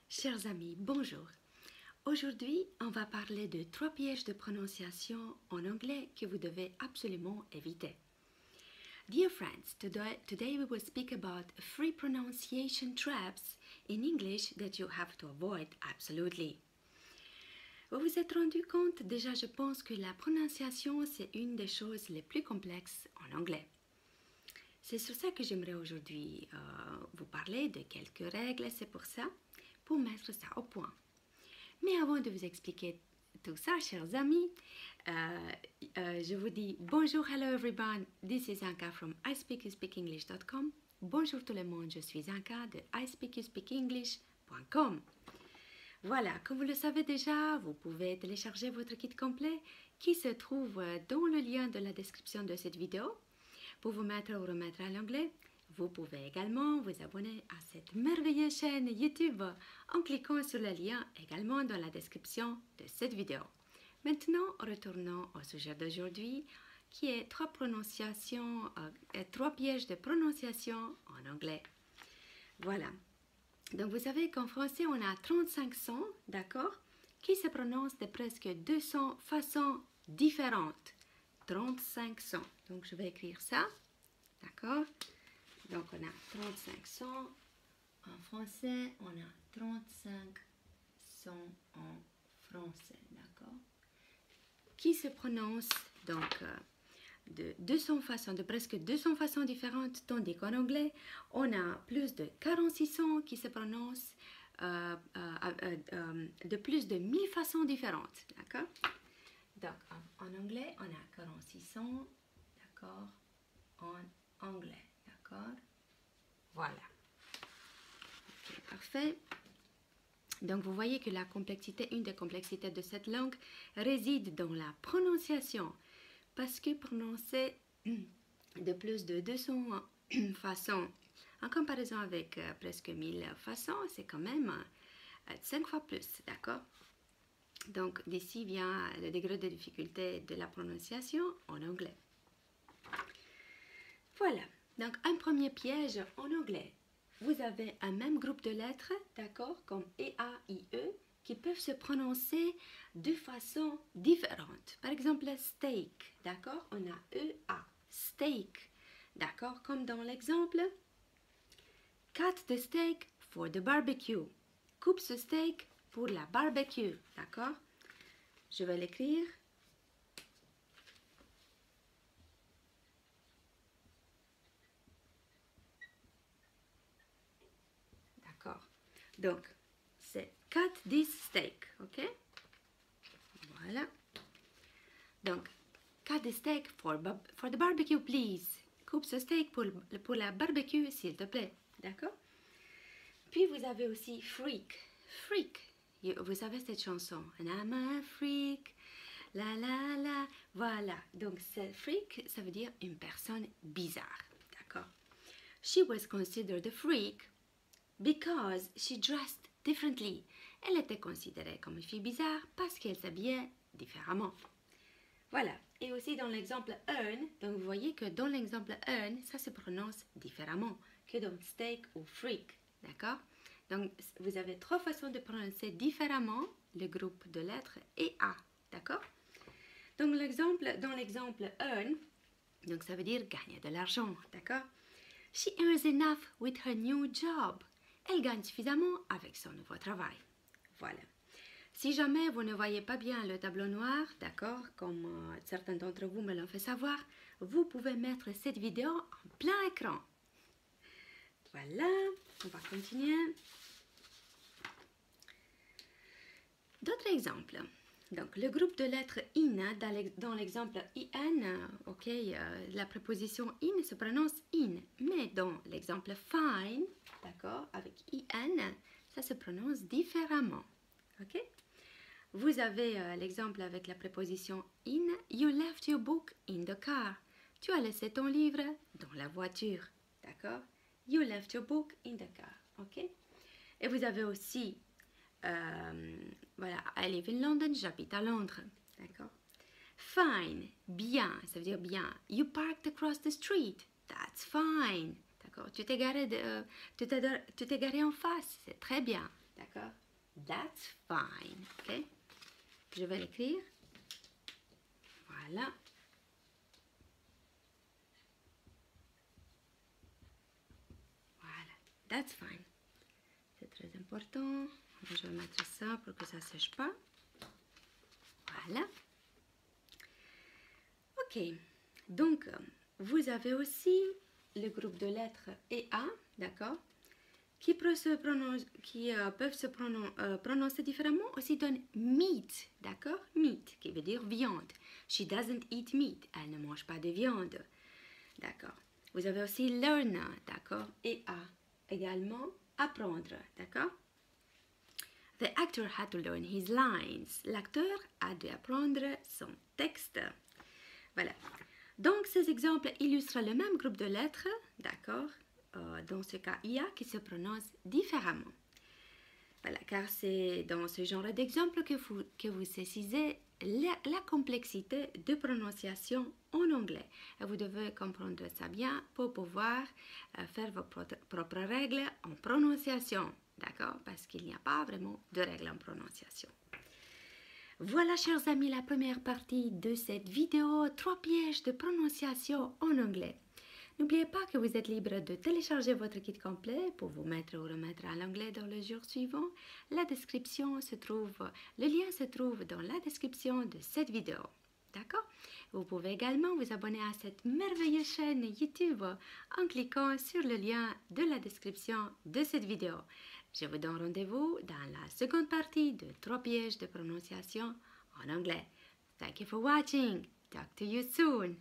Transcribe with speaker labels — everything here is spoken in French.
Speaker 1: Chers amis, bonjour. Aujourd'hui, on va parler de 3 pièges de prononciation en anglais que vous devez absolument éviter. Dear friends, today we will speak about 3 pronunciation traps in English that you have to avoid absolutely. Vous vous êtes rendu compte, déjà je pense que la prononciation c'est une des choses les plus complexes en anglais. C'est sur ça que j'aimerais aujourd'hui vous parler de quelques règles, c'est pour mettre ça au point. Mais avant de vous expliquer tout ça, chers amis, je vous dis bonjour, hello everyone, this is Anka from ispeakyouSpeakEnglish.com. Bonjour tout le monde, je suis Anka de ispeakyouSpeakEnglish.com. Voilà, comme vous le savez déjà, vous pouvez télécharger votre kit complet qui se trouve dans le lien de la description de cette vidéo pour vous mettre ou remettre à l'anglais. Vous pouvez également vous abonner à cette merveilleuse chaîne YouTube en cliquant sur le lien également dans la description de cette vidéo. Maintenant, retournons au sujet d'aujourd'hui qui est 3 pièges de prononciation en anglais. Voilà. Donc, vous savez qu'en français, on a 35 sons, d'accord, qui se prononcent de presque 200 façons différentes. 35 sons. Donc, je vais écrire ça, d'accord. Donc, on a 35 sons en français, on a 35 sons en français, d'accord, qui se prononcent donc de 200 façons, de presque 200 façons différentes, tandis qu'en anglais, on a plus de 46 sons qui se prononcent de plus de 1000 façons différentes, d'accord. Donc, en anglais, on a 46 sons, d'accord, en anglais. D'accord. Voilà. Okay, parfait. Donc, vous voyez que une des complexités de cette langue réside dans la prononciation. Parce que prononcer de plus de 200 façons, en comparaison avec presque 1000 façons, c'est quand même 5 fois plus. D'accord. Donc, d'ici vient le degré de difficulté de la prononciation en anglais. Voilà. Donc, un premier piège en anglais. Vous avez un même groupe de lettres, d'accord, comme E, A, I, E, qui peuvent se prononcer de façon différente. Par exemple, steak, d'accord, on a E, A, steak, d'accord, comme dans l'exemple, cut the steak for the barbecue. Coupe ce steak pour la barbecue, d'accord. Je vais l'écrire. Donc, c'est cut this steak, ok? Voilà. Donc, cut the steak for the barbecue, please. Coupe ce steak pour la barbecue, s'il te plaît, d'accord? Puis, vous avez aussi freak. Freak. Vous savez cette chanson? And I'm a freak. La la la. Voilà. Donc, freak, ça veut dire une personne bizarre, d'accord? She was considered a freak because she dressed differently. Elle était considérée comme une fille bizarre parce qu'elle s'habillait différemment. Voilà. Et aussi dans l'exemple earn, donc vous voyez que dans l'exemple earn, ça se prononce différemment que dans steak ou freak. D'accord? Donc vous avez 3 façons de prononcer différemment le groupe de lettres et A. D'accord? Donc dans l'exemple earn, donc ça veut dire gagner de l'argent. D'accord? She earns enough with her new job. Elle gagne suffisamment avec son nouveau travail. Voilà. Si jamais vous ne voyez pas bien le tableau noir, d'accord, comme certains d'entre vous me l'ont fait savoir, vous pouvez mettre cette vidéo en plein écran. Voilà, on va continuer. D'autres exemples. Donc, le groupe de lettres in, dans l'exemple in, ok, la préposition in se prononce in, mais dans l'exemple fine, d'accord, avec in, ça se prononce différemment, ok. Vous avez l'exemple avec la préposition in, you left your book in the car. Tu as laissé ton livre dans la voiture, d'accord. You left your book in the car, ok. Et vous avez aussi voilà, I live in London, j'habite à Londres, d'accord. Fine, bien, ça veut dire bien. You parked across the street, that's fine, d'accord. Tu t'es garé en face, c'est très bien, D'accord? That's fine. Ok? Je vais l'écrire. Voilà. Voilà. That's fine. C'est très important. Je vais mettre ça pour que ça ne sèche pas. Voilà. Ok. Donc, vous avez aussi le groupe de lettres EA, d'accord, qui peuvent se prononcer différemment. Aussi donne meat, d'accord, meat, qui veut dire viande. She doesn't eat meat, elle ne mange pas de viande, d'accord. Vous avez aussi learn, d'accord, EA, également apprendre, d'accord. The actor had to learn his lines. L'acteur a dû apprendre son texte. Voilà. Donc, ces exemples illustrent le même groupe de lettres, d'accord, dans ce cas IA, qui se prononce différemment. Voilà, car c'est dans ce genre d'exemple que vous saisissez la complexité de prononciation en anglais. Et vous devez comprendre ça bien pour pouvoir faire vos propres règles en prononciation, d'accord, parce qu'il n'y a pas vraiment de règles en prononciation. Voilà, chers amis, la première partie de cette vidéo, 3 pièges de prononciation en anglais. N'oubliez pas que vous êtes libre de télécharger votre kit complet pour vous mettre ou remettre à l'anglais dans le jour suivant. Le lien se trouve dans la description de cette vidéo. D'accord? Vous pouvez également vous abonner à cette merveilleuse chaîne YouTube en cliquant sur le lien de la description de cette vidéo. Je vous donne rendez-vous dans la seconde partie de 3 pièges de prononciation en anglais. Thank you for watching. Talk to you soon.